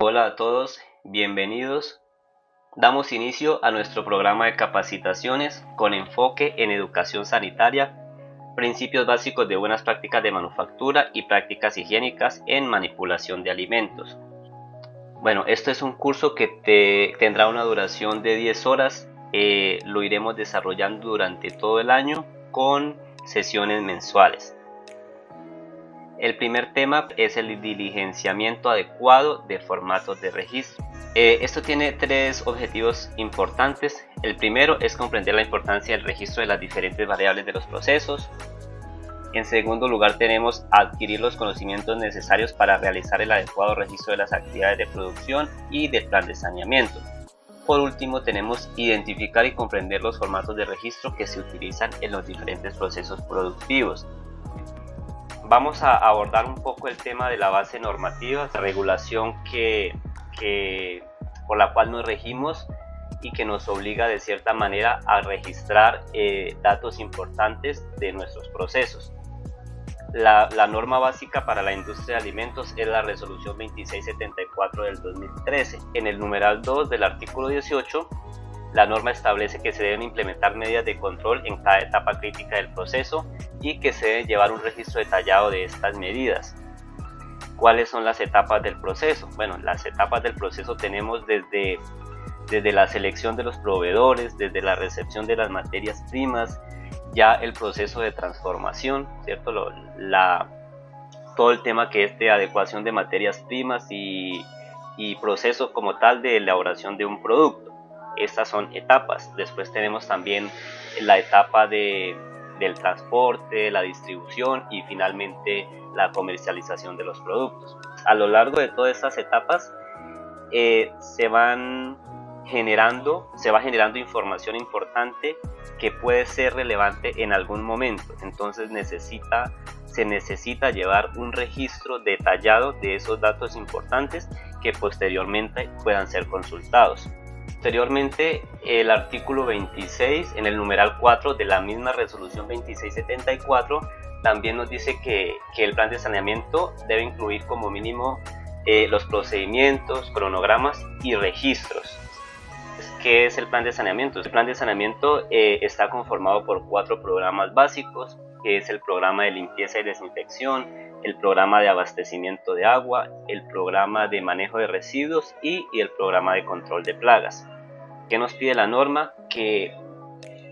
Hola a todos, bienvenidos. Damos inicio a nuestro programa de capacitaciones con enfoque en educación sanitaria, principios básicos de buenas prácticas de manufactura y prácticas higiénicas en manipulación de alimentos. Bueno, este es un curso que tendrá una duración de 10 horas. Lo iremos desarrollando durante todo el año con sesiones mensuales. El primer tema es el diligenciamiento adecuado de formatos de registro. Esto tiene tres objetivos importantes. El primero es comprender la importancia del registro de las diferentes variables de los procesos. En segundo lugar, tenemos adquirir los conocimientos necesarios para realizar el adecuado registro de las actividades de producción y del plan de saneamiento. Por último, tenemos identificar y comprender los formatos de registro que se utilizan en los diferentes procesos productivos. Vamos a abordar un poco el tema de la base normativa, la regulación por la cual nos regimos y que nos obliga de cierta manera a registrar datos importantes de nuestros procesos. La norma básica para la industria de alimentos es la resolución 2674 del 2013. En el numeral 2 del artículo 18, la norma establece que se deben implementar medidas de control en cada etapa crítica del proceso y que se debe llevar un registro detallado de estas medidas. ¿Cuáles son las etapas del proceso? Bueno, las etapas del proceso tenemos desde la selección de los proveedores, desde la recepción de las materias primas, ya el proceso de transformación, ¿cierto? Todo el tema que es de adecuación de materias primas y proceso como tal de elaboración de un producto. Estas son etapas. Después tenemos también la etapa del transporte, la distribución y finalmente la comercialización de los productos. A lo largo de todas estas etapas se va generando información importante que puede ser relevante en algún momento. Entonces se necesita llevar un registro detallado de esos datos importantes que posteriormente puedan ser consultados. Posteriormente, el artículo 26, en el numeral 4 de la misma resolución 2674, también nos dice que el plan de saneamiento debe incluir como mínimo los procedimientos, cronogramas y registros. ¿Qué es el plan de saneamiento? El plan de saneamiento está conformado por 4 programas básicos, que es el programa de limpieza y desinfección, el programa de abastecimiento de agua, el programa de manejo de residuos y el programa de control de plagas. ¿Qué nos pide la norma? Que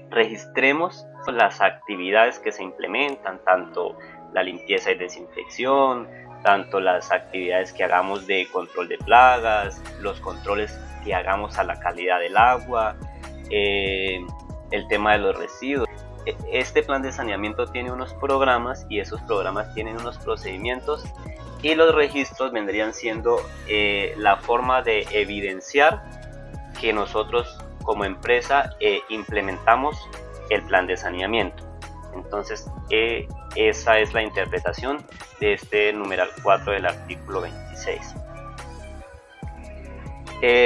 registremos las actividades que se implementan, tanto la limpieza y desinfección, tanto las actividades que hagamos de control de plagas, los controles que hagamos a la calidad del agua, el tema de los residuos. Este plan de saneamiento tiene unos programas y esos programas tienen unos procedimientos y los registros vendrían siendo la forma de evidenciar que nosotros como empresa implementamos el plan de saneamiento. Entonces esa es la interpretación de este numeral 4 del artículo 26.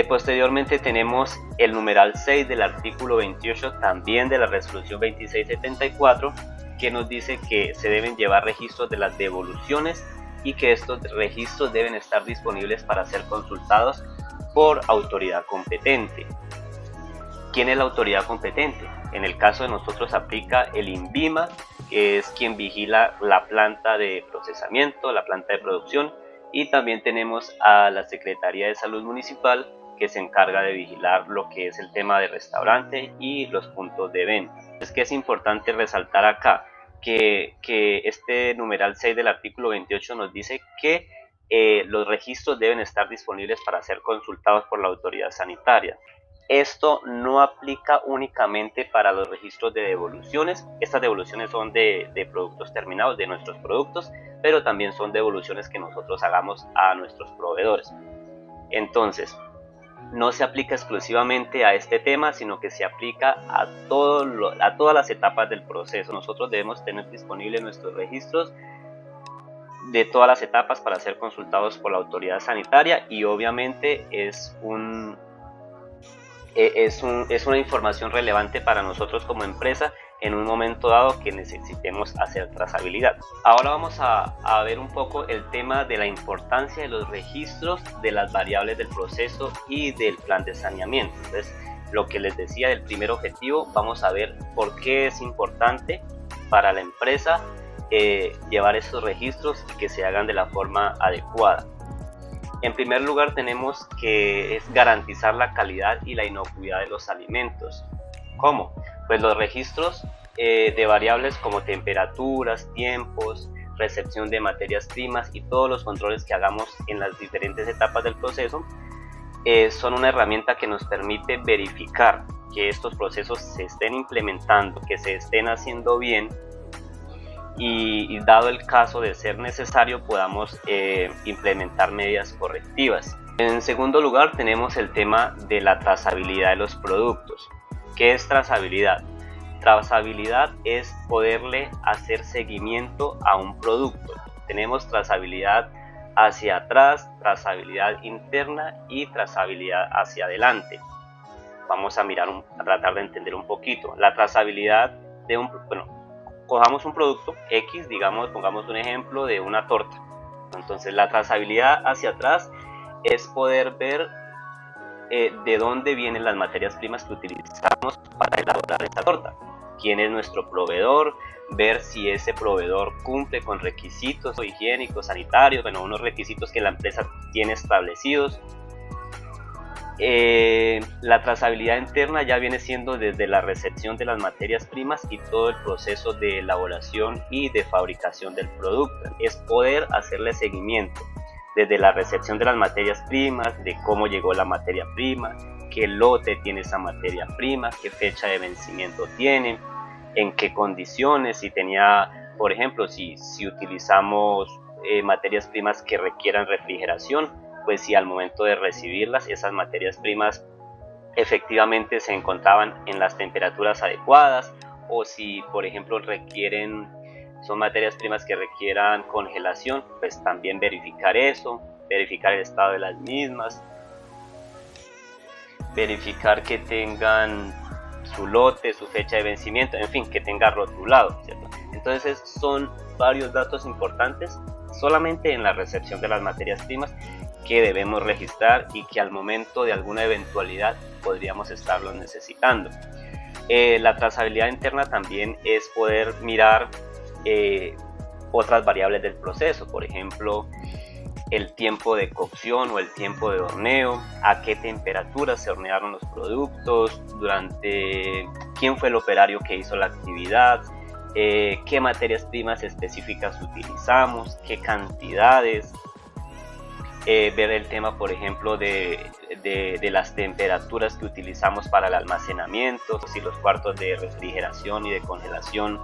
Posteriormente tenemos el numeral 6 del artículo 28 también de la resolución 2674, que nos dice que se deben llevar registros de las devoluciones y que estos registros deben estar disponibles para ser consultados por autoridad competente. ¿Quién es la autoridad competente? En el caso de nosotros aplica el INVIMA, que es quien vigila la planta de procesamiento, la planta de producción, y también tenemos a la Secretaría de Salud Municipal, que se encarga de vigilar lo que es el tema de restaurante y los puntos de venta. Es que es importante resaltar acá que este numeral 6 del artículo 28 nos dice que los registros deben estar disponibles para ser consultados por la autoridad sanitaria. Esto no aplica únicamente para los registros de devoluciones. Estas devoluciones son de productos terminados, de nuestros productos, pero también son devoluciones que nosotros hagamos a nuestros proveedores. Entonces, no se aplica exclusivamente a este tema, sino que se aplica a todas las etapas del proceso. Nosotros debemos tener disponibles nuestros registros de todas las etapas para ser consultados por la autoridad sanitaria y obviamente es una información relevante para nosotros como empresa en un momento dado que necesitemos hacer trazabilidad. Ahora vamos a ver un poco el tema de la importancia de los registros de las variables del proceso y del plan de saneamiento. Entonces, lo que les decía del primer objetivo, vamos a ver por qué es importante para la empresa llevar estos registros y que se hagan de la forma adecuada. En primer lugar, tenemos que es garantizar la calidad y la inocuidad de los alimentos. ¿Cómo? Pues los registros de variables como temperaturas, tiempos, recepción de materias primas y todos los controles que hagamos en las diferentes etapas del proceso son una herramienta que nos permite verificar que estos procesos se estén implementando, que se estén haciendo bien y dado el caso de ser necesario podamos implementar medidas correctivas. En segundo lugar, tenemos el tema de la trazabilidad de los productos. ¿Qué es trazabilidad? Trazabilidad es poderle hacer seguimiento a un producto. Tenemos trazabilidad hacia atrás, trazabilidad interna y trazabilidad hacia adelante. Vamos a tratar de entender un poquito. La trazabilidad de cojamos un producto X, digamos, pongamos un ejemplo de una torta. Entonces la trazabilidad hacia atrás es poder ver de dónde vienen las materias primas que utilizamos para elaborar esta torta, quién es nuestro proveedor, ver si ese proveedor cumple con requisitos higiénicos, sanitarios, unos requisitos que la empresa tiene establecidos. La trazabilidad interna ya viene siendo desde la recepción de las materias primas y todo el proceso de elaboración y de fabricación del producto. Es poder hacerle seguimiento desde la recepción de las materias primas, de cómo llegó la materia prima, qué lote tiene esa materia prima, qué fecha de vencimiento tiene, en qué condiciones, si tenía, por ejemplo, si utilizamos materias primas que requieran refrigeración, pues si al momento de recibirlas esas materias primas efectivamente se encontraban en las temperaturas adecuadas, o si por ejemplo son materias primas que requieran congelación, pues también verificar eso, verificar el estado de las mismas, verificar que tengan su lote, su fecha de vencimiento, en fin, que tenga rotulado, ¿cierto? Entonces son varios datos importantes solamente en la recepción de las materias primas que debemos registrar y que al momento de alguna eventualidad podríamos estarlos necesitando. La trazabilidad interna también es poder mirar otras variables del proceso, por ejemplo, el tiempo de cocción o el tiempo de horneo, a qué temperatura se hornearon los productos, quién fue el operario que hizo la actividad, qué materias primas específicas utilizamos, qué cantidades, ver el tema, por ejemplo, de las temperaturas que utilizamos para el almacenamiento, si los cuartos de refrigeración y de congelación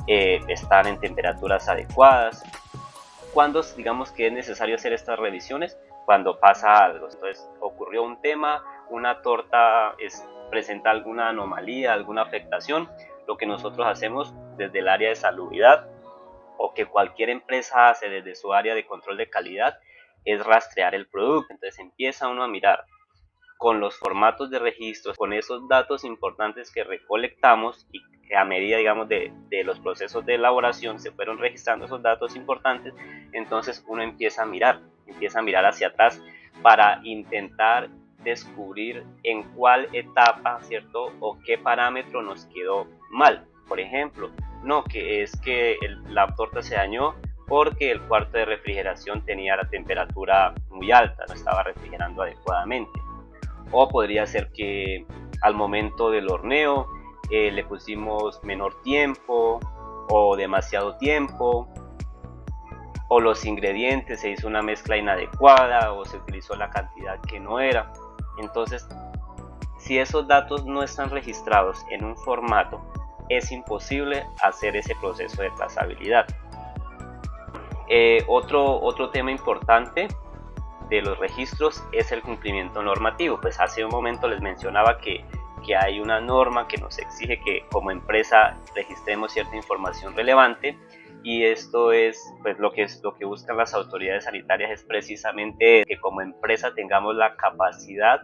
están en temperaturas adecuadas. ¿Cuándo digamos que es necesario hacer estas revisiones? Cuando pasa algo. Entonces ocurrió un tema, una torta presenta alguna anomalía, alguna afectación. Lo que nosotros hacemos desde el área de salubridad o que cualquier empresa hace desde su área de control de calidad es rastrear el producto. Entonces empieza uno a mirar con los formatos de registros, con esos datos importantes que recolectamos y que a medida, digamos, de los procesos de elaboración se fueron registrando esos datos importantes. Entonces uno empieza a mirar hacia atrás para intentar descubrir en cuál etapa, ¿cierto? O qué parámetro nos quedó mal. Por ejemplo, la torta se dañó porque el cuarto de refrigeración tenía la temperatura muy alta, no estaba refrigerando adecuadamente. O podría ser que al momento del horneo le pusimos menor tiempo o demasiado tiempo, o los ingredientes, se hizo una mezcla inadecuada o se utilizó la cantidad que no era. Entonces, si esos datos no están registrados en un formato, es imposible hacer ese proceso de trazabilidad. Otro tema importante de los registros es el cumplimiento normativo. Pues hace un momento les mencionaba que hay una norma que nos exige que como empresa registremos cierta información relevante, y esto es pues lo que buscan las autoridades sanitarias, es precisamente que como empresa tengamos la capacidad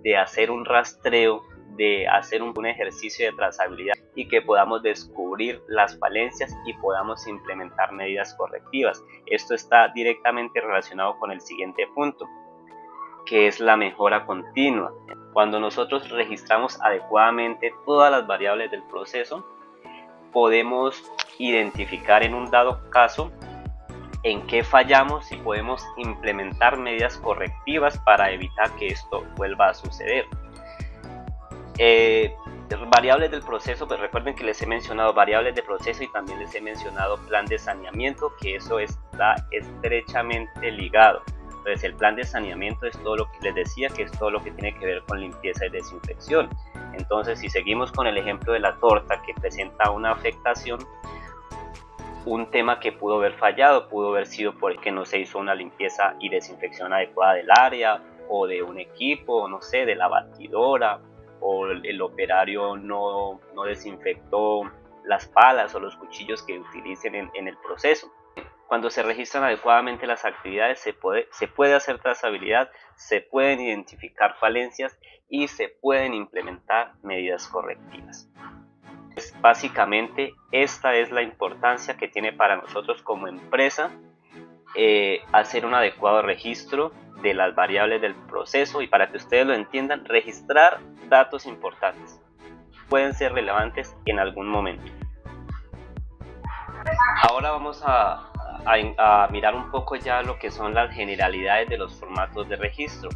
de hacer un rastreo de hacer un ejercicio de trazabilidad y que podamos descubrir las falencias y podamos implementar medidas correctivas. Esto está directamente relacionado con el siguiente punto, que es la mejora continua. Cuando nosotros registramos adecuadamente todas las variables del proceso, podemos identificar en un dado caso en qué fallamos y podemos implementar medidas correctivas para evitar que esto vuelva a suceder. Variables del proceso, pues recuerden que les he mencionado variables de proceso y también les he mencionado plan de saneamiento, que eso está estrechamente ligado. Entonces el plan de saneamiento es todo lo que les decía, que es todo lo que tiene que ver con limpieza y desinfección. Entonces, si seguimos con el ejemplo de la torta que presenta una afectación, un tema que pudo haber fallado pudo haber sido porque no se hizo una limpieza y desinfección adecuada del área o de un equipo, no sé, de la batidora, o el operario no desinfectó las palas o los cuchillos que utilicen en el proceso. Cuando se registran adecuadamente las actividades se puede hacer trazabilidad, se pueden identificar falencias y se pueden implementar medidas correctivas. Básicamente esta es la importancia que tiene para nosotros como empresa hacer un adecuado registro de las variables del proceso, y para que ustedes lo entiendan, registrar datos importantes pueden ser relevantes en algún momento. Ahora vamos a mirar un poco ya lo que son las generalidades de los formatos de registro.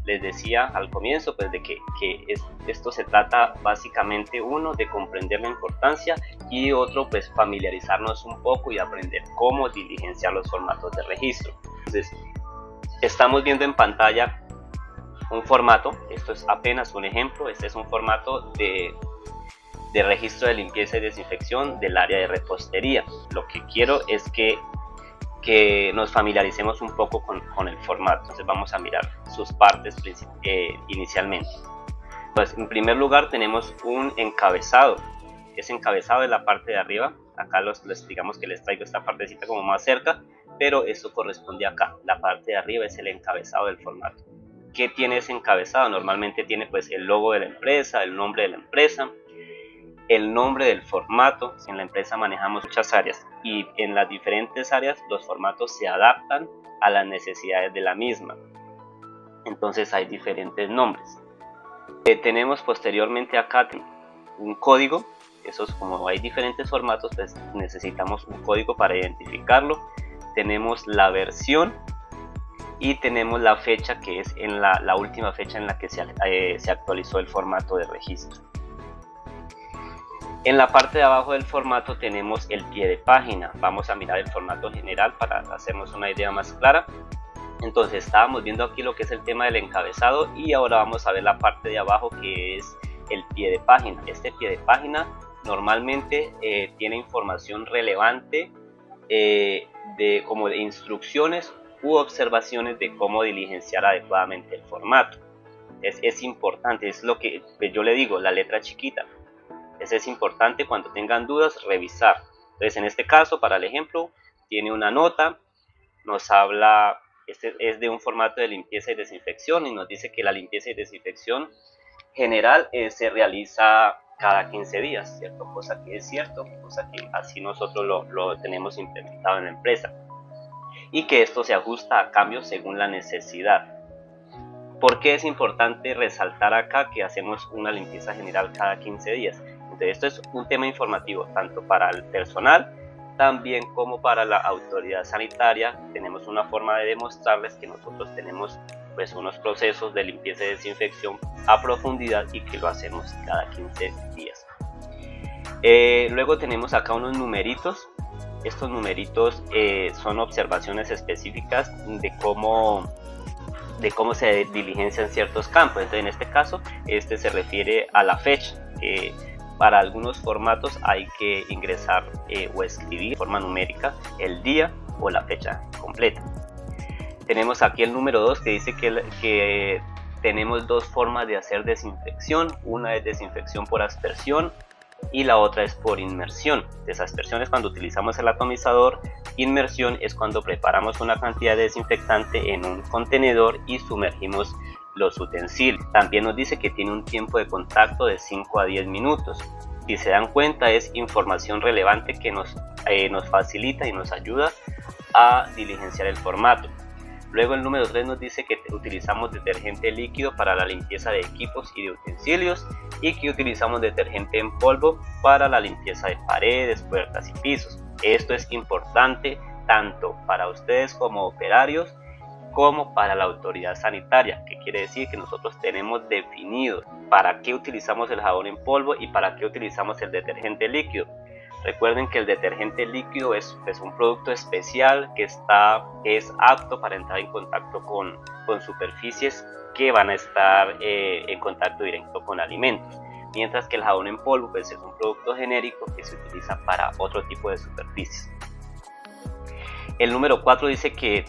Les decía al comienzo pues de que esto se trata básicamente, uno, de comprender la importancia, y otro, pues familiarizarnos un poco y aprender cómo diligenciar los formatos de registro. Entonces, estamos viendo en pantalla un formato, esto es apenas un ejemplo, este es un formato de registro de limpieza y desinfección del área de repostería. Lo que quiero es que nos familiaricemos un poco con el formato. Entonces vamos a mirar sus partes inicialmente. Pues en primer lugar tenemos un encabezado. Ese encabezado es la parte de arriba. Acá digamos que les traigo esta partecita como más cerca, pero esto corresponde acá. La parte de arriba es el encabezado del formato. ¿Qué tiene ese encabezado? Normalmente tiene pues el logo de la empresa, el nombre de la empresa, el nombre del formato. En la empresa manejamos muchas áreas y en las diferentes áreas los formatos se adaptan a las necesidades de la misma. Entonces hay diferentes nombres. Tenemos posteriormente acá un código. Eso es, como hay diferentes formatos, pues necesitamos un código para identificarlo. Tenemos la versión y tenemos la fecha, que es en la última fecha en la que se actualizó el formato de registro. En la parte de abajo del formato tenemos el pie de página. Vamos a mirar el formato general para hacernos una idea más clara. Entonces estábamos viendo aquí lo que es el tema del encabezado, y ahora vamos a ver la parte de abajo, que es el pie de página. Este pie de página normalmente tiene información relevante como de instrucciones u observaciones de cómo diligenciar adecuadamente el formato. Es importante, es lo que yo le digo, la letra chiquita. Es importante cuando tengan dudas revisar. Entonces en este caso, para el ejemplo, tiene una nota, nos habla, este es de un formato de limpieza y desinfección, y nos dice que la limpieza y desinfección general se realiza cada 15 días, ¿cierto? Cosa que es cierto, cosa que así nosotros lo tenemos implementado en la empresa, y que esto se ajusta a cambios según la necesidad. ¿Por qué es importante resaltar acá que hacemos una limpieza general cada 15 días? Entonces esto es un tema informativo tanto para el personal también como para la autoridad sanitaria. Tenemos una forma de demostrarles que nosotros tenemos pues unos procesos de limpieza y desinfección a profundidad y que lo hacemos cada 15 días. Luego tenemos acá unos numeritos. Estos numeritos son observaciones específicas de cómo se diligencian ciertos campos. Entonces en este caso este se refiere a la fecha. Para algunos formatos hay que ingresar o escribir de forma numérica el día o la fecha completa. Tenemos aquí el número 2, que dice que tenemos dos formas de hacer desinfección. Una es desinfección por aspersión y la otra es por inmersión. Aspersión es cuando utilizamos el atomizador, inmersión es cuando preparamos una cantidad de desinfectante en un contenedor y sumergimos los utensilios. También nos dice que tiene un tiempo de contacto de 5 a 10 minutos. Si se dan cuenta, es información relevante que nos facilita y nos ayuda a diligenciar el formato. Luego el número 3 nos dice que utilizamos detergente líquido para la limpieza de equipos y de utensilios y que utilizamos detergente en polvo para la limpieza de paredes, puertas y pisos. Esto es importante tanto para ustedes como operarios como para la autoridad sanitaria, que quiere decir que nosotros tenemos definido para qué utilizamos el jabón en polvo y para qué utilizamos el detergente líquido. Recuerden que el detergente líquido es un producto especial que es apto para entrar en contacto con superficies que van a estar en contacto directo con alimentos, mientras que el jabón en polvo pues, es un producto genérico que se utiliza para otro tipo de superficies. El número 4 dice que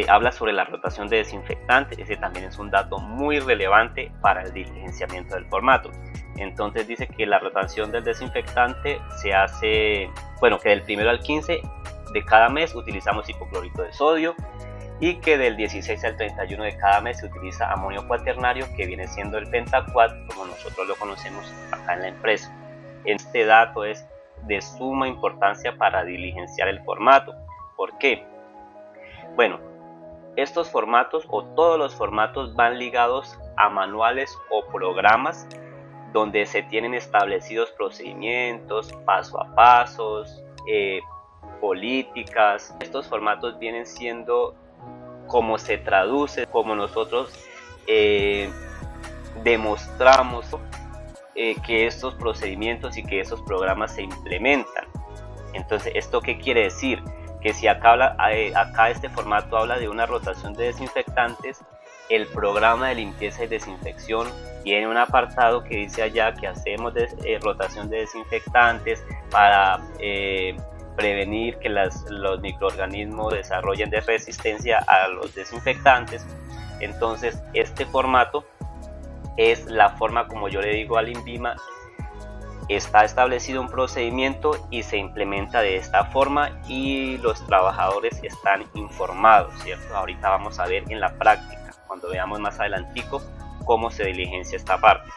habla sobre la rotación de desinfectantes. Ese también es un dato muy relevante para el diligenciamiento del formato. Entonces dice que la rotación del desinfectante se hace, que del 1 al 15 de cada mes utilizamos hipoclorito de sodio y que del 16 al 31 de cada mes se utiliza amonio cuaternario, que viene siendo el pentacuat, como nosotros lo conocemos acá en la empresa. Este dato es de suma importancia para diligenciar el formato. ¿Por qué? Bueno, estos formatos o todos los formatos van ligados a manuales o programas donde se tienen establecidos procedimientos, paso a pasos, políticas. Estos formatos vienen siendo como se traduce, como nosotros demostramos que estos procedimientos y que esos programas se implementan. Entonces, ¿esto qué quiere decir? Que si acá este formato habla de una rotación de desinfectantes, el programa de limpieza y desinfección tiene un apartado que dice allá que hacemos rotación de desinfectantes para prevenir que los microorganismos desarrollen de resistencia a los desinfectantes. Entonces este formato es la forma, como yo le digo al INVIMA, está establecido un procedimiento y se implementa de esta forma y los trabajadores están informados, ¿cierto? Ahorita vamos a ver en la práctica, cuando veamos más adelantico cómo se diligencia esta parte.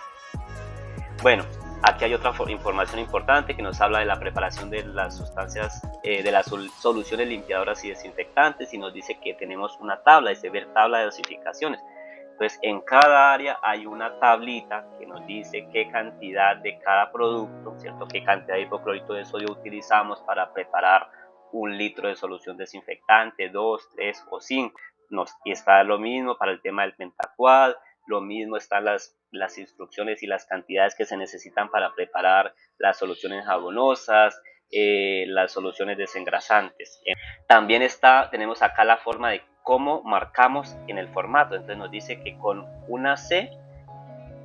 Bueno, aquí hay otra información importante que nos habla de la preparación de las sustancias, de las soluciones limpiadoras y desinfectantes, y nos dice que tenemos una tabla, dice ver tabla de dosificaciones. Entonces en cada área hay una tablita que nos dice qué cantidad de cada producto, ¿cierto? Qué cantidad de hipoclorito de sodio utilizamos para preparar 1 litro de solución desinfectante, 2, 3 o 5. Y está lo mismo para el tema del pentacuad, lo mismo están las instrucciones y las cantidades que se necesitan para preparar las soluciones jabonosas, las soluciones desengrasantes. También tenemos acá la forma de cómo marcamos en el formato. Entonces nos dice que con una C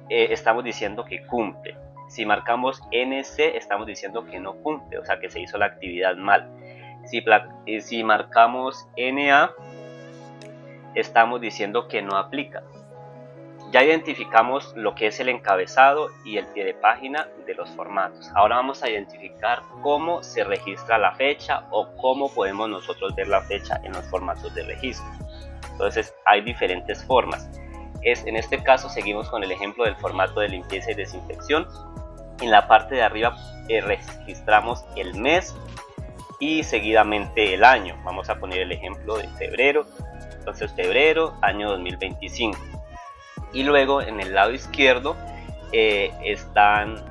estamos diciendo que cumple. Si marcamos NC estamos diciendo que no cumple, o sea que se hizo la actividad mal. Si marcamos NA estamos diciendo que no aplica. Ya identificamos lo que es el encabezado y el pie de página de los formatos. Ahora vamos a identificar cómo se registra la fecha o cómo podemos nosotros ver la fecha en los formatos de registro. Entonces hay diferentes formas. En este caso seguimos con el ejemplo del formato de limpieza y desinfección. En la parte de arriba registramos el mes y seguidamente el año. Vamos a poner el ejemplo de febrero. Entonces febrero, año 2025. Y luego en el lado izquierdo están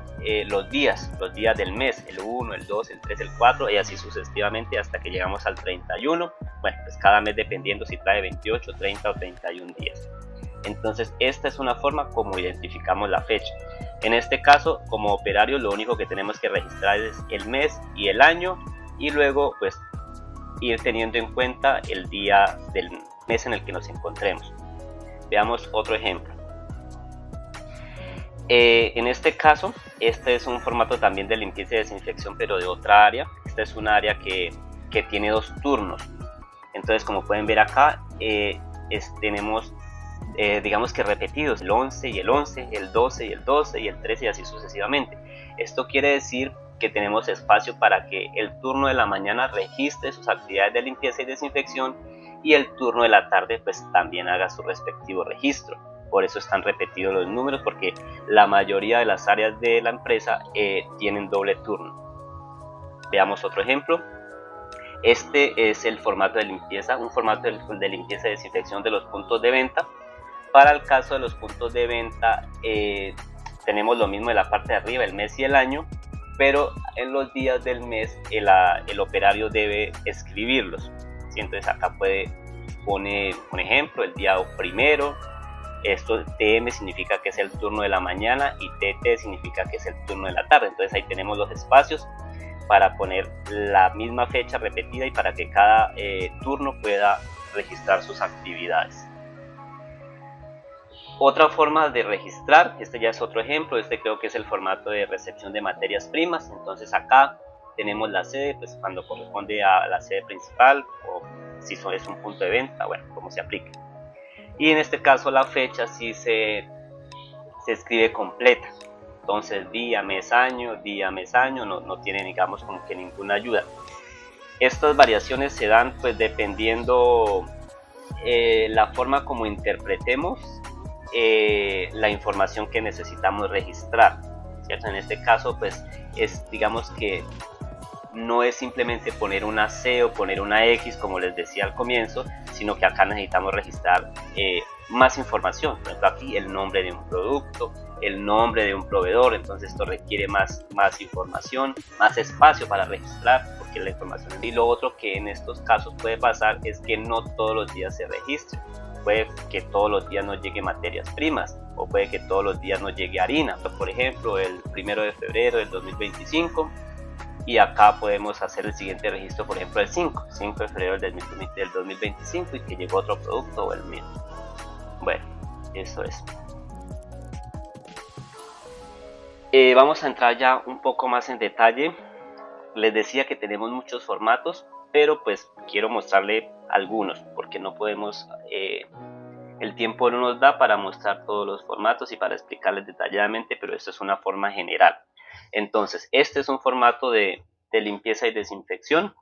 los días del mes, el 1, el 2, el 3, el 4 y así sucesivamente hasta que llegamos al 31. Bueno, pues cada mes dependiendo si trae 28, 30 o 31 días. Entonces esta es una forma como identificamos la fecha. En este caso, como operario, lo único que tenemos que registrar es el mes y el año y luego pues ir teniendo en cuenta el día del mes en el que nos encontremos. Veamos otro ejemplo. En este caso, este es un formato también de limpieza y desinfección, pero de otra área. Esta es un área que tiene 2 turnos. Entonces, como pueden ver acá, tenemos, digamos que repetidos, el 11 y el 11, el 12 y el 12 y el 13 y así sucesivamente. Esto quiere decir que tenemos espacio para que el turno de la mañana registre sus actividades de limpieza y desinfección y el turno de la tarde pues también haga su respectivo registro. por eso están repetidos los números, porque la mayoría de las áreas de la empresa tienen doble turno. Veamos otro ejemplo. Este es el formato de limpieza, un formato de limpieza y desinfección de los puntos de venta. Para el caso de los puntos de venta, tenemos lo mismo en la parte de arriba, el mes y el año, pero en los días del mes el operario debe escribirlos. ¿Sí? Entonces acá puede poner, por ejemplo, el día primero. Esto TM significa que es el turno de la mañana y TT significa que es el turno de la tarde. Entonces ahí tenemos los espacios para poner la misma fecha repetida y para que cada turno pueda registrar sus actividades. Otra forma de registrar, este ya es otro ejemplo, este creo que es el formato de recepción de materias primas. Entonces acá tenemos la sede, pues cuando corresponde a la sede principal, o si es un punto de venta, bueno, como se aplique. Y en este caso la fecha sí se escribe completa. Entonces día, mes, año, no tiene, digamos, como que ninguna ayuda. Estas variaciones se dan pues dependiendo la forma como interpretemos la información que necesitamos registrar, ¿cierto? En este caso pues es, digamos que no es simplemente poner una C o poner una X como les decía al comienzo, sino que acá necesitamos registrar más información. Por ejemplo, aquí el nombre de un producto, el nombre de un proveedor, entonces esto requiere más información, más espacio para registrar, porque la información. Y lo otro que en estos casos puede pasar es que no todos los días se registre. Puede que todos los días nos llegue materias primas, o puede que todos los días nos llegue harina. Por ejemplo, el 1 de febrero del 2025, y acá podemos hacer el siguiente registro, por ejemplo el 5 de febrero del 2025, y que llegó otro producto o el mismo. Bueno, eso es. Vamos a entrar ya un poco más en detalle. Les decía que tenemos muchos formatos, pero pues quiero mostrarle algunos, porque no podemos, el tiempo no nos da para mostrar todos los formatos y para explicarles detalladamente, pero esto es una forma general. Entonces, este es un formato de limpieza y desinfección,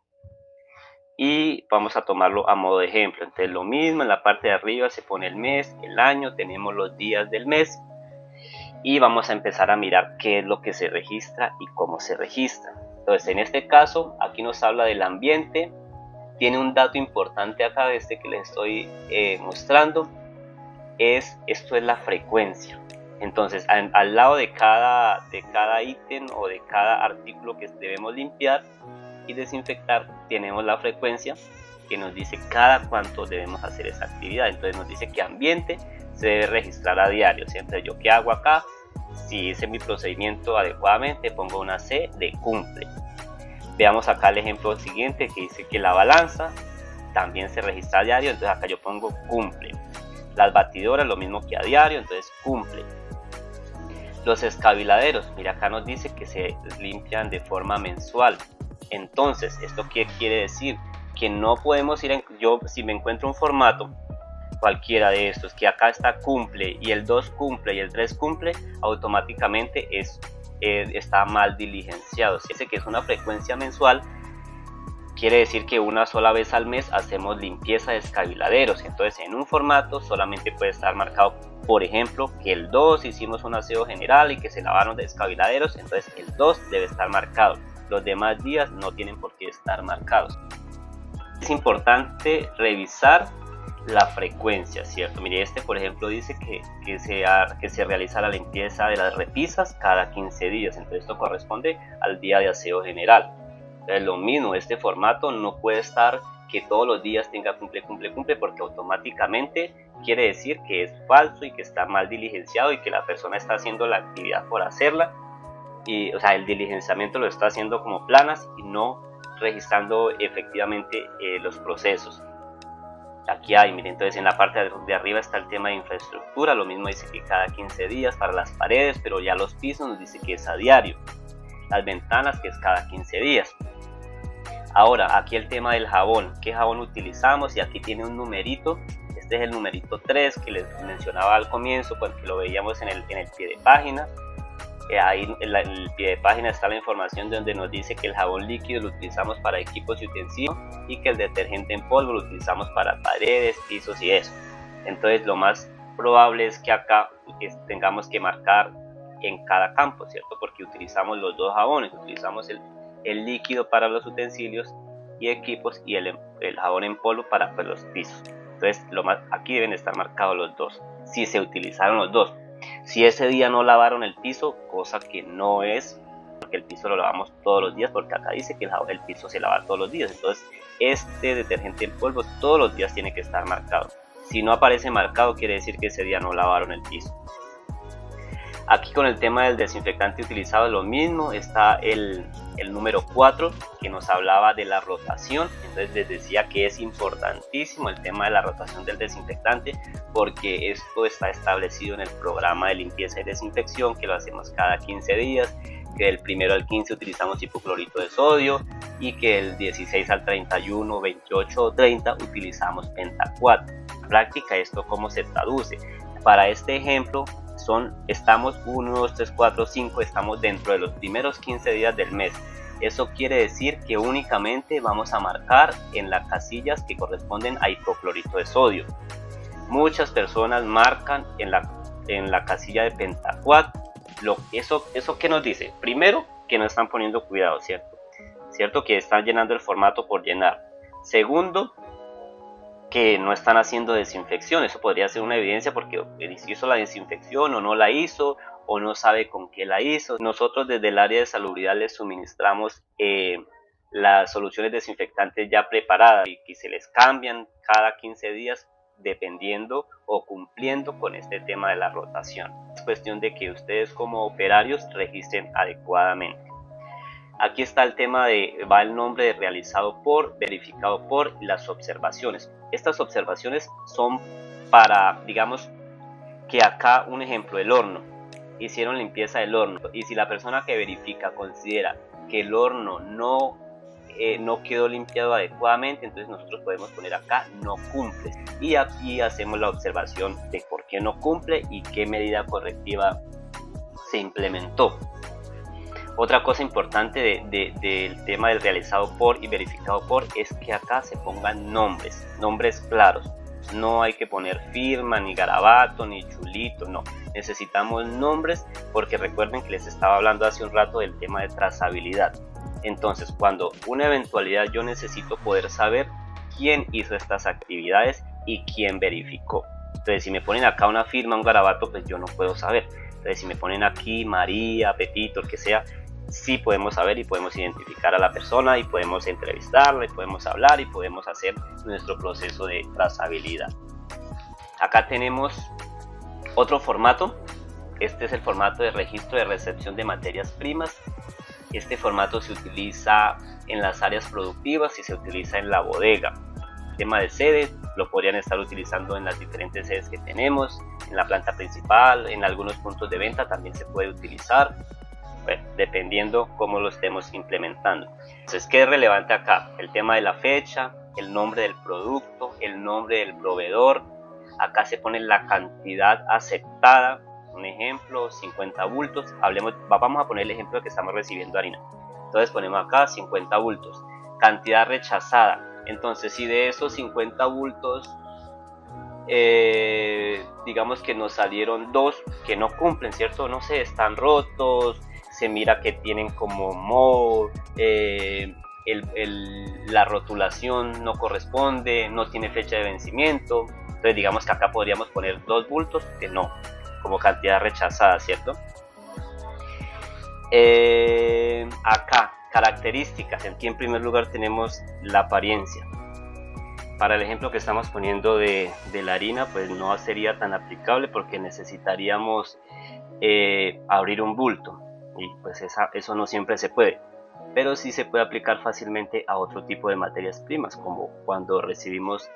y vamos a tomarlo a modo de ejemplo. Entonces lo mismo, en la parte de arriba se pone el mes, el año, tenemos los días del mes, y vamos a empezar a mirar qué es lo que se registra y cómo se registra. Entonces en este caso, aquí nos habla del ambiente. Tiene un dato importante acá, este que les estoy mostrando, esto es la frecuencia. Entonces al lado de cada ítem o de cada artículo que debemos limpiar y desinfectar, tenemos la frecuencia que nos dice cada cuánto debemos hacer esa actividad. Entonces nos dice que ambiente se debe registrar a diario. Entonces yo qué hago acá, si hice mi procedimiento adecuadamente, pongo una C de cumple. Veamos acá el ejemplo siguiente que dice que la balanza también se registra a diario, entonces acá yo pongo cumple. Las batidoras lo mismo que a diario, entonces cumple. Los escabiladeros, mira acá nos dice que se limpian de forma mensual. Entonces, ¿esto qué quiere decir? Que no podemos ir, yo si me encuentro un formato, cualquiera de estos, que acá está cumple y el 2 cumple y el 3 cumple, automáticamente está mal diligenciado. Si dice que es una frecuencia mensual, quiere decir que una sola vez al mes hacemos limpieza de escabiladeros. Entonces en un formato solamente puede estar marcado, por ejemplo, que el 2 hicimos un aseo general y que se lavaron de escabiladeros, entonces el 2 debe estar marcado. Los demás días no tienen por qué estar marcados. Es importante revisar la frecuencia, ¿cierto? Mire, este por ejemplo dice que se realiza la limpieza de las repisas cada 15 días, entonces esto corresponde al día de aseo general. Entonces lo mismo, este formato no puede estar que todos los días tenga cumple, porque automáticamente quiere decir que es falso y que está mal diligenciado y que la persona está haciendo la actividad por hacerla, y o sea, el diligenciamiento lo está haciendo como planas y no registrando efectivamente los procesos. Aquí hay, miren, entonces en la parte de arriba está el tema de infraestructura, lo mismo dice que cada 15 días para las paredes, pero ya los pisos nos dice que es a diario, las ventanas que es cada 15 días. Ahora, aquí el tema del jabón, ¿qué jabón utilizamos? Y aquí tiene un numerito, este es el numerito 3 que les mencionaba al comienzo, cuando lo veíamos en el pie de página. Ahí en el pie de página está la información donde nos dice que el jabón líquido lo utilizamos para equipos y utensilios y que el detergente en polvo lo utilizamos para paredes, pisos y eso. Entonces lo más probable es que acá tengamos que marcar en cada campo, ¿cierto? Porque utilizamos los dos jabones, utilizamos el líquido para los utensilios y equipos y el jabón en polvo para pues, los pisos. Entonces aquí deben estar marcados los dos, si se utilizaron los dos. Si ese día no lavaron el piso, cosa que no es, porque el piso lo lavamos todos los días, porque acá dice que el piso se lava todos los días. Entonces este detergente en polvo todos los días tiene que estar marcado. Si no aparece marcado, quiere decir que ese día no lavaron el piso. Aquí con el tema del desinfectante utilizado lo mismo, está el número 4 que nos hablaba de la rotación. Entonces les decía que es importantísimo el tema de la rotación del desinfectante, porque esto está establecido en el programa de limpieza y desinfección, que lo hacemos cada 15 días, que del 1 al 15 utilizamos hipoclorito de sodio y que del 16 al 31, 28 o 30 utilizamos pentacuat. En práctica, ¿esto cómo se traduce? Para este ejemplo, estamos 1, 2, 3, 4, 5, estamos dentro de los primeros 15 días del mes. Eso quiere decir que únicamente vamos a marcar en las casillas que corresponden a hipoclorito de sodio. Muchas personas marcan en la casilla de pentacuat. ¿Eso qué nos dice? Primero, que no están poniendo cuidado, ¿cierto? Que están llenando el formato por llenar. Segundo, que no están haciendo desinfección. Eso podría ser una evidencia porque hizo la desinfección o no la hizo, o no sabe con qué la hizo. Nosotros desde el área de salubridad les suministramos las soluciones desinfectantes ya preparadas y que se les cambian cada 15 días dependiendo o cumpliendo con este tema de la rotación. Es cuestión de que ustedes como operarios registren adecuadamente. Aquí está el tema va el nombre de realizado por, verificado por y las observaciones. Estas observaciones son para, digamos, que acá un ejemplo, el horno. Hicieron limpieza del horno y si la persona que verifica considera que el horno no quedó limpiado adecuadamente, entonces nosotros podemos poner acá no cumple. Y aquí hacemos la observación de por qué no cumple y qué medida correctiva se implementó. Otra cosa importante del tema del realizado por y verificado por es que acá se pongan nombres claros. No hay que poner firma, ni garabato, ni chulito, no. Necesitamos nombres porque recuerden que les estaba hablando hace un rato del tema de trazabilidad. Entonces, cuando una eventualidad yo necesito poder saber quién hizo estas actividades y quién verificó. Entonces, si me ponen acá una firma, un garabato, pues yo no puedo saber. Entonces, si me ponen aquí María, Pepito, el que sea, sí podemos saber y podemos identificar a la persona y podemos entrevistarla y podemos hablar y podemos hacer nuestro proceso de trazabilidad. Acá tenemos otro formato. Este es el formato de registro de recepción de materias primas. Este formato se utiliza en las áreas productivas y se utiliza en la bodega. El tema de sede lo podrían estar utilizando en las diferentes sedes que tenemos, en la planta principal, en algunos puntos de venta también se puede utilizar. Bueno, dependiendo cómo lo estemos implementando. Entonces, ¿qué es relevante acá? El tema de la fecha, el nombre del producto, el nombre del proveedor. Acá se pone la cantidad aceptada. Un ejemplo, 50 bultos. Vamos a poner el ejemplo de que estamos recibiendo harina. Entonces ponemos acá 50 bultos. Cantidad rechazada. Entonces, si de esos 50 bultos, digamos que nos salieron 2 que no cumplen, ¿cierto? No sé, están rotos. Se mira que tienen como moho, la rotulación no corresponde, no tiene fecha de vencimiento. Entonces digamos que acá podríamos poner 2 bultos que no, como cantidad rechazada, ¿cierto? Acá, características. Aquí en primer lugar tenemos la apariencia. Para el ejemplo que estamos poniendo de la harina, pues no sería tan aplicable porque necesitaríamos abrir un bulto. Y pues eso no siempre se puede, pero sí se puede aplicar fácilmente a otro tipo de materias primas, como cuando recibimos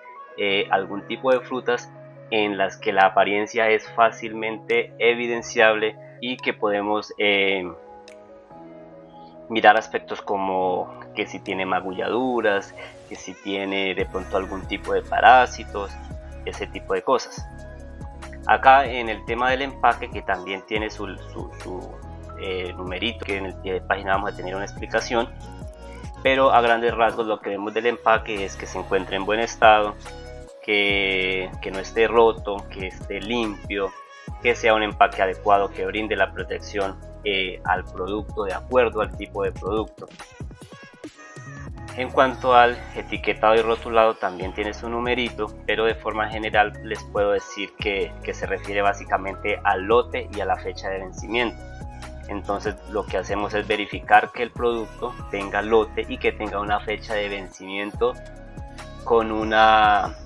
algún tipo de frutas en las que la apariencia es fácilmente evidenciable y que podemos mirar aspectos como que si tiene magulladuras, que si tiene de pronto algún tipo de parásitos, ese tipo de cosas. Acá en el tema del empaque, que también tiene su numerito, que en el pie de página vamos a tener una explicación, pero a grandes rasgos lo que vemos del empaque es que se encuentre en buen estado, que no esté roto, que esté limpio, que sea un empaque adecuado, que brinde la protección al producto de acuerdo al tipo de producto. En cuanto al etiquetado y rotulado, también tiene su numerito, pero de forma general les puedo decir que se refiere básicamente al lote y a la fecha de vencimiento. Entonces lo que hacemos es verificar que el producto tenga lote y que tenga una fecha de vencimiento con una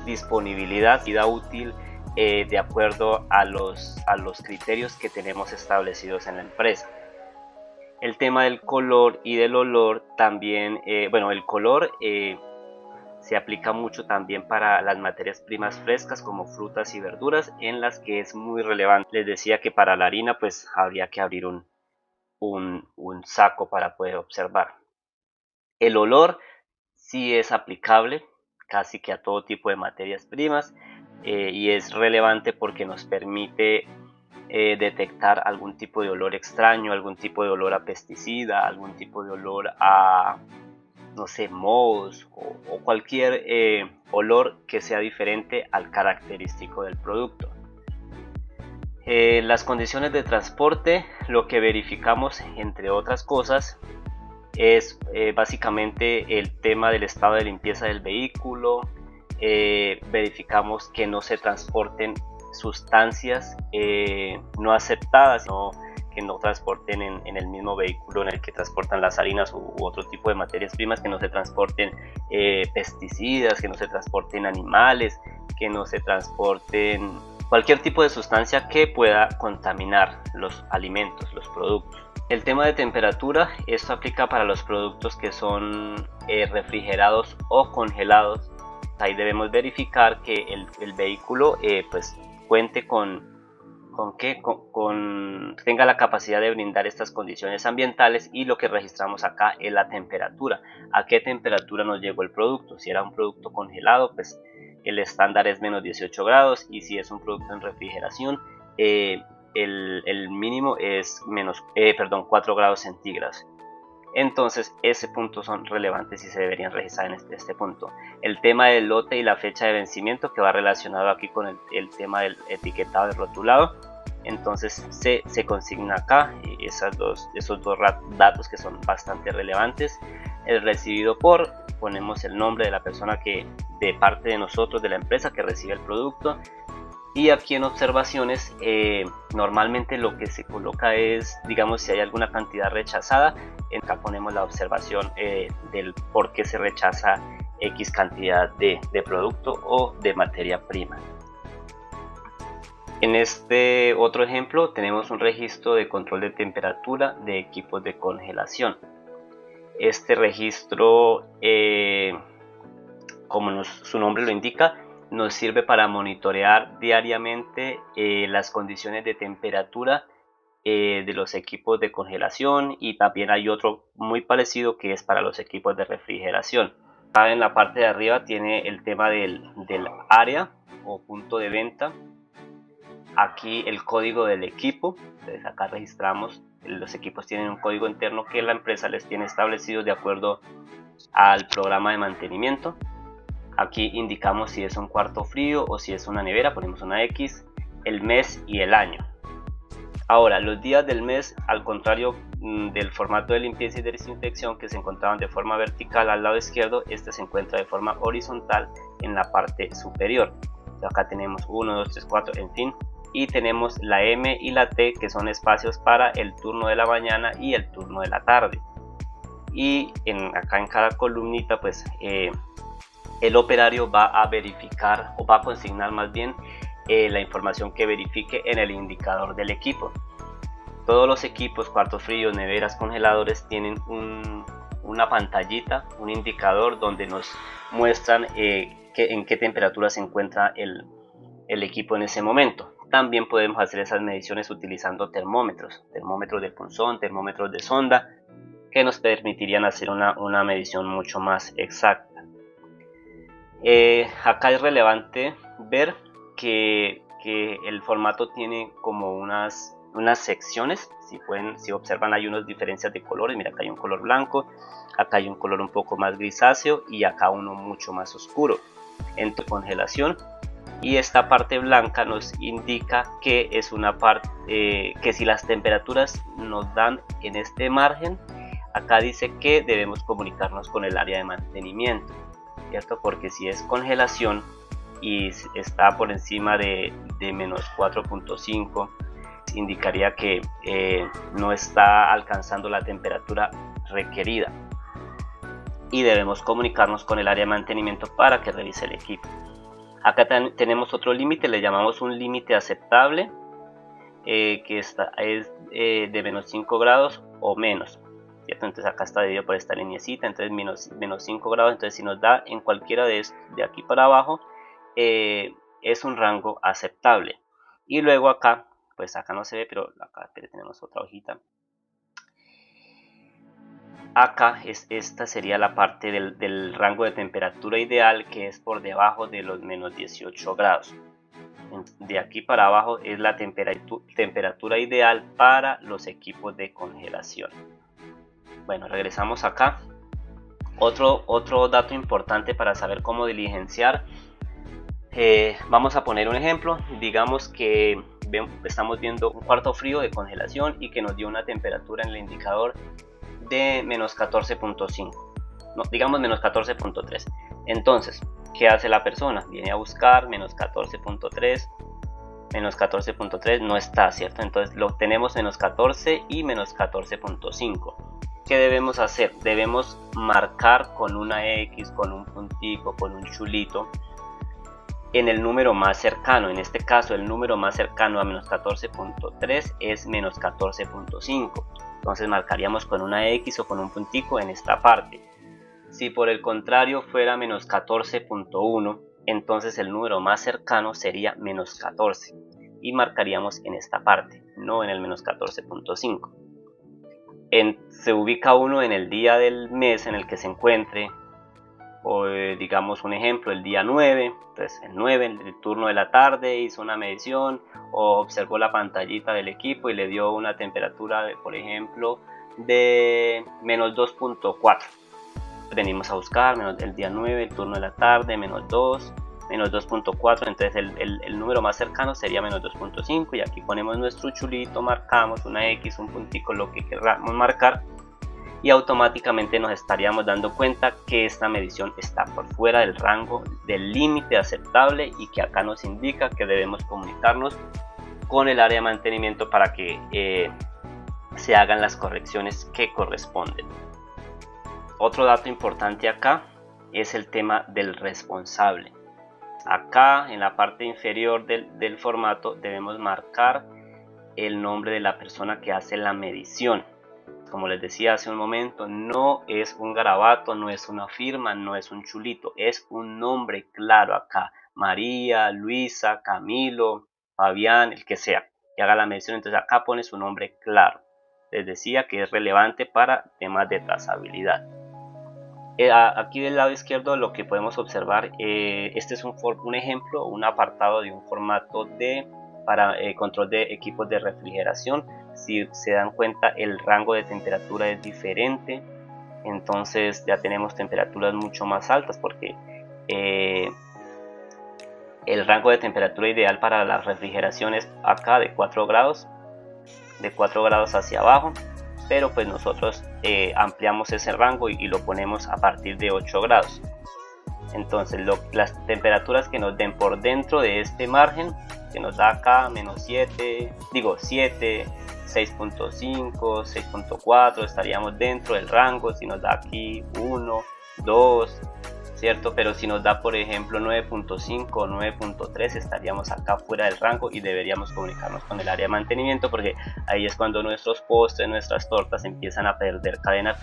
disponibilidad y vida útil de acuerdo a los criterios que tenemos establecidos en la empresa. El tema del color y del olor también, el color se aplica mucho también para las materias primas frescas como frutas y verduras, en las que es muy relevante. Les decía que para la harina pues habría que abrir un saco para poder observar. El olor sí es aplicable casi que a todo tipo de materias primas y es relevante porque nos permite detectar algún tipo de olor extraño, algún tipo de olor a pesticida, algún tipo de olor a, no sé, mohos o cualquier olor que sea diferente al característico del producto. Las condiciones de transporte, lo que verificamos entre otras cosas es básicamente el tema del estado de limpieza del vehículo. Verificamos que no se transporten sustancias no aceptadas, que no transporten en el mismo vehículo en el que transportan las harinas u otro tipo de materias primas, que no se transporten pesticidas, que no se transporten animales, que no se transporten cualquier tipo de sustancia que pueda contaminar los alimentos, los productos. El tema de temperatura, esto aplica para los productos que son refrigerados o congelados. Ahí debemos verificar que el vehículo pues cuente tenga la capacidad de brindar estas condiciones ambientales, y lo que registramos acá es la temperatura. ¿A qué temperatura nos llegó el producto? Si era un producto congelado, pues el estándar es menos 18 grados, y si es un producto en refrigeración, el mínimo es 4 grados centígrados. Entonces ese punto son relevantes y se deberían registrar en este punto. El tema del lote y la fecha de vencimiento, que va relacionado aquí con el tema del etiquetado y rotulado, entonces se consigna acá esos dos datos que son bastante relevantes. El recibido por, ponemos el nombre de la persona que de parte de nosotros, de la empresa que recibe el producto. Y aquí en observaciones normalmente lo que se coloca es, digamos, si hay alguna cantidad rechazada, acá ponemos la observación del por qué se rechaza X cantidad de producto o de materia prima. En este otro ejemplo tenemos un registro de control de temperatura de equipos de congelación. Este registro, como su nombre lo indica, nos sirve para monitorear diariamente las condiciones de temperatura de los equipos de congelación, y también hay otro muy parecido que es para los equipos de refrigeración. Acá en la parte de arriba tiene el tema del área o punto de venta. Aquí el código del equipo. Entonces acá registramos, los equipos tienen un código interno que la empresa les tiene establecido de acuerdo al programa de mantenimiento. Aquí indicamos si es un cuarto frío o si es una nevera, ponemos una X, el mes y el año. Ahora, los días del mes, al contrario del formato de limpieza y de desinfección, que se encontraban de forma vertical al lado izquierdo, este se encuentra de forma horizontal en la parte superior. Entonces, acá tenemos 1, 2, 3, 4, en fin, y tenemos la M y la T, que son espacios para el turno de la mañana y el turno de la tarde. Y acá en cada columnita pues el operario va a verificar, o va a consignar más bien, la información que verifique en el indicador del equipo. Todos los equipos, cuartos fríos, neveras, congeladores, tienen una pantallita, un indicador donde nos muestran en qué temperatura se encuentra el equipo en ese momento. También podemos hacer esas mediciones utilizando termómetros de punzón, termómetros de sonda, que nos permitirían hacer una medición mucho más exacta. Acá es relevante ver que el formato tiene como unas unas secciones. Si observan, hay unas diferencias de colores. Mira, acá hay un color blanco, acá hay un color un poco más grisáceo y acá uno mucho más oscuro en congelación. Y esta parte blanca nos indica que es una parte que si las temperaturas nos dan en este margen, acá dice que debemos comunicarnos con el área de mantenimiento, ¿cierto? Porque si es congelación y está por encima de menos 4.5, indicaría que no está alcanzando la temperatura requerida y debemos comunicarnos con el área de mantenimiento para que revise el equipo. Acá tenemos otro límite, le llamamos un límite aceptable, que es de menos 5 grados o menos, ¿cierto? Entonces acá está dividido por esta lineecita, entonces menos 5 grados, entonces si nos da en cualquiera de aquí para abajo, es un rango aceptable. Y luego acá, pues acá no se ve, pero acá tenemos otra hojita. Acá esta sería la parte del rango de temperatura ideal, que es por debajo de los menos 18 grados. De aquí para abajo es la temperatura ideal para los equipos de congelación. Bueno, regresamos acá. Otro dato importante para saber cómo diligenciar. Vamos a poner un ejemplo. Digamos que estamos viendo un cuarto frío de congelación y que nos dio una temperatura en el indicador de menos 14.5, no, digamos menos 14.3. Entonces, ¿qué hace la persona? Viene a buscar menos 14.3, menos 14.3 no está, ¿cierto? Entonces lo tenemos menos 14 y menos 14.5. ¿Qué debemos hacer? Debemos marcar con una X, con un puntico, con un chulito en el número más cercano. En este caso el número más cercano a menos 14.3 es menos 14.5. Entonces marcaríamos con una X o con un puntico en esta parte. Si por el contrario fuera menos 14.1, entonces el número más cercano sería menos 14 y marcaríamos en esta parte, no en el menos 14.5. Se ubica uno en el día del mes en el que se encuentre, o digamos un ejemplo, el día 9, entonces el 9, el turno de la tarde, hizo una medición o observó la pantallita del equipo y le dio una temperatura, por ejemplo, de menos 2.4. Venimos a buscar el día 9, el turno de la tarde, menos 2, menos 2.4, entonces el número más cercano sería menos 2.5 y aquí ponemos nuestro chulito, marcamos una X, un puntico, lo que queramos marcar, y automáticamente nos estaríamos dando cuenta que esta medición está por fuera del rango del límite aceptable y que acá nos indica que debemos comunicarnos con el área de mantenimiento para que se hagan las correcciones que corresponden. Otro dato importante acá es el tema del responsable. Acá en la parte inferior del formato debemos marcar el nombre de la persona que hace la medición. Como les decía hace un momento, no es un garabato, no es una firma, no es un chulito, es un nombre claro acá. María, Luisa, Camilo, Fabián, el que sea, que haga la medición. Entonces acá pone su nombre claro. Les decía que es relevante para temas de trazabilidad. Aquí del lado izquierdo lo que podemos observar, este es un ejemplo, un apartado de un formato para control de equipos de refrigeración. Si se dan cuenta, el rango de temperatura es diferente, entonces ya tenemos temperaturas mucho más altas porque el rango de temperatura ideal para la refrigeración es acá de 4 grados, de 4 grados hacia abajo, pero pues nosotros ampliamos ese rango y lo ponemos a partir de 8 grados. Entonces las temperaturas que nos den por dentro de este margen, que nos da acá menos 7, 6.5, 6.4, estaríamos dentro del rango. Si nos da aquí 1, 2, ¿cierto? Pero si nos da por ejemplo 9.5 o 9.3, estaríamos acá fuera del rango y deberíamos comunicarnos con el área de mantenimiento, porque ahí es cuando nuestros postres, nuestras tortas empiezan a perder cadena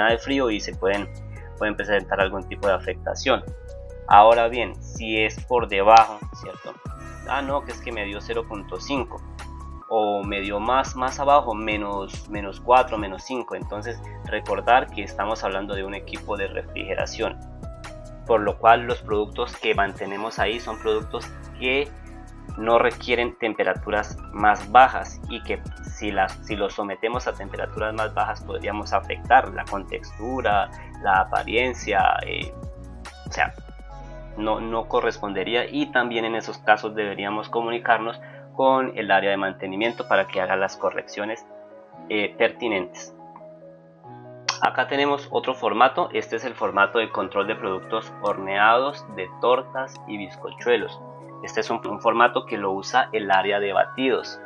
de frío y se pueden presentar algún tipo de afectación. Ahora bien, si es por debajo, ¿cierto? No, que es que me dio 0.5 o me dio más abajo, menos 4, menos 5. Entonces recordar que estamos hablando de un equipo de refrigeración, por lo cual los productos que mantenemos ahí son productos que no requieren temperaturas más bajas y que si los sometemos a temperaturas más bajas podríamos afectar la contextura, la apariencia, o sea, no correspondería, y también en esos casos deberíamos comunicarnos con el área de mantenimiento para que haga las correcciones pertinentes. Acá tenemos otro formato. Este es el formato de control de productos horneados, de tortas y bizcochuelos. Este es un formato que lo usa el área de batidos.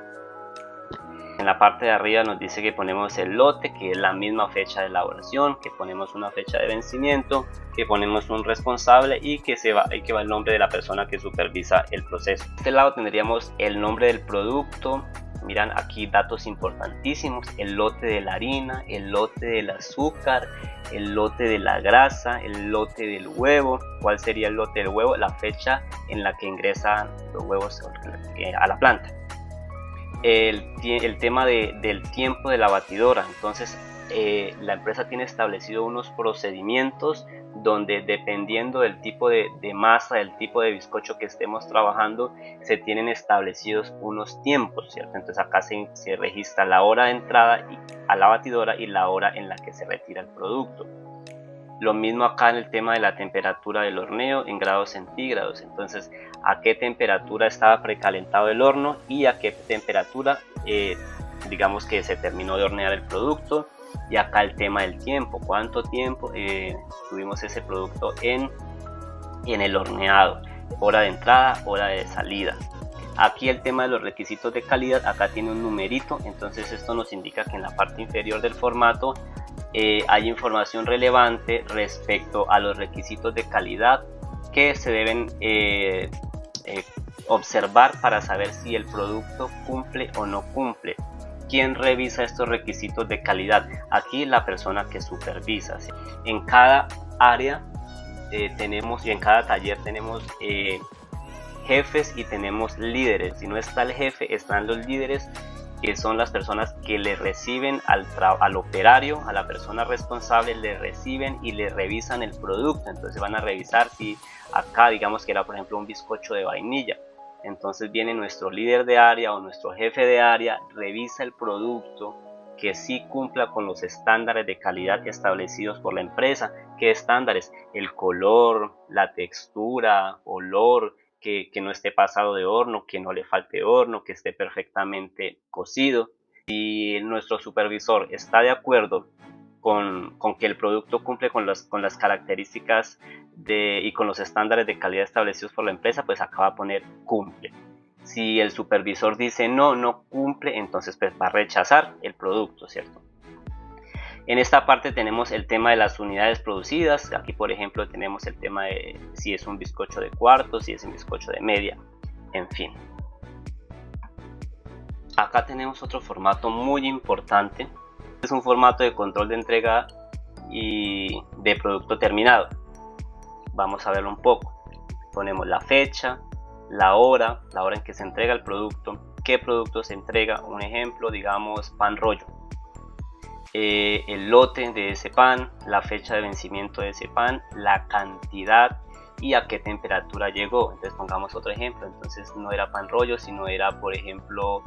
En la parte de arriba nos dice que ponemos el lote, que es la misma fecha de elaboración, que ponemos una fecha de vencimiento, que ponemos un responsable y que va el nombre de la persona que supervisa el proceso. De este lado tendríamos el nombre del producto. Miran aquí datos importantísimos: el lote de la harina, el lote del azúcar, el lote de la grasa, el lote del huevo. ¿Cuál sería el lote del huevo? La fecha en la que ingresan los huevos a la planta. El tema del tiempo de la batidora. Entonces la empresa tiene establecido unos procedimientos donde, dependiendo del tipo de masa, del tipo de bizcocho que estemos trabajando, se tienen establecidos unos tiempos, ¿cierto? Entonces acá se registra la hora de entrada a la batidora y la hora en la que se retira el producto. Lo mismo acá en el tema de la temperatura del horneo en grados centígrados. Entonces, a qué temperatura estaba precalentado el horno y a qué temperatura digamos que se terminó de hornear el producto. Y acá el tema del tiempo: cuánto tiempo tuvimos ese producto en el horneado, hora de entrada, hora de salida. Aquí el tema de los requisitos de calidad, acá tiene un numerito. Entonces esto nos indica que en la parte inferior del formato hay información relevante respecto a los requisitos de calidad que se deben observar para saber si el producto cumple o no cumple. ¿Quién revisa estos requisitos de calidad? Aquí la persona que supervisa. En cada área tenemos, y en cada taller tenemos jefes y tenemos líderes. Si no está el jefe, están los líderes, que son las personas que le reciben al operario, a la persona responsable, le reciben y le revisan el producto. Entonces van a revisar si acá, digamos que era por ejemplo un bizcocho de vainilla. Entonces viene nuestro líder de área o nuestro jefe de área, revisa el producto, que sí cumpla con los estándares de calidad establecidos por la empresa. ¿Qué estándares? El color, la textura, olor, que no esté pasado de horno, que no le falte horno, que esté perfectamente cocido. Si nuestro supervisor está de acuerdo con que el producto cumple con las características y con los estándares de calidad establecidos por la empresa, pues acá va a poner cumple. Si el supervisor dice no cumple, entonces pues va a rechazar el producto, ¿cierto? En esta parte tenemos el tema de las unidades producidas. Aquí por ejemplo tenemos el tema de si es un bizcocho de cuarto, si es un bizcocho de media, en fin. Acá tenemos otro formato muy importante. Es un formato de control de entrega y de producto terminado. Vamos a verlo un poco. Ponemos la fecha, la hora en que se entrega el producto, qué producto se entrega. Un ejemplo, digamos pan rollo. El lote de ese pan, la fecha de vencimiento de ese pan, la cantidad y a qué temperatura llegó. Entonces pongamos otro ejemplo. Entonces no era pan rollo, sino era por ejemplo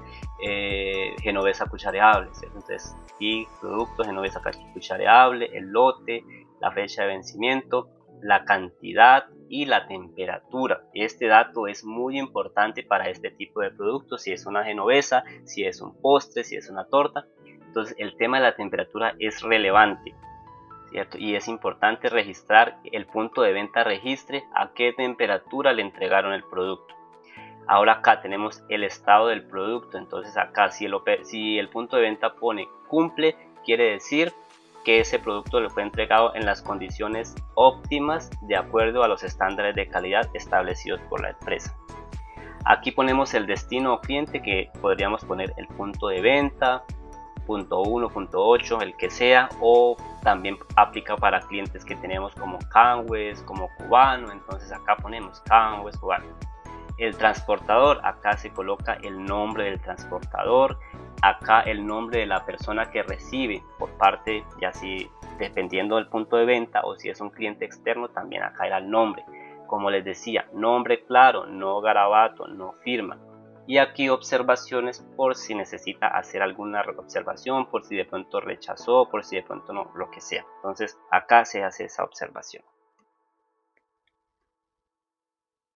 genovesa cuchareable, ¿cierto? Entonces y producto genovesa cuchareable, el lote, la fecha de vencimiento, la cantidad y la temperatura. Este dato es muy importante para este tipo de productos: si es una genovesa, si es un postre, si es una torta. Entonces el tema de la temperatura es relevante, ¿cierto? Y es importante registrar, el punto de venta registre a qué temperatura le entregaron el producto. Ahora acá tenemos el estado del producto. Entonces acá si el punto de venta pone cumple, quiere decir que ese producto le fue entregado en las condiciones óptimas de acuerdo a los estándares de calidad establecidos por la empresa. Aquí ponemos el destino o cliente, que podríamos poner el punto de venta, punto 1, punto 8, el que sea, o también aplica para clientes que tenemos como Canwes, como Cubano. Entonces acá ponemos Canwes, Cubano. El transportador, acá se coloca el nombre del transportador, acá el nombre de la persona que recibe por parte, ya si dependiendo del punto de venta o si es un cliente externo, también acá era el nombre. Como les decía, nombre claro, no garabato, no firma. y aquí observaciones por si necesita hacer alguna observación, por si de pronto rechazó, por si de pronto no, lo que sea. Entonces acá se hace esa observación.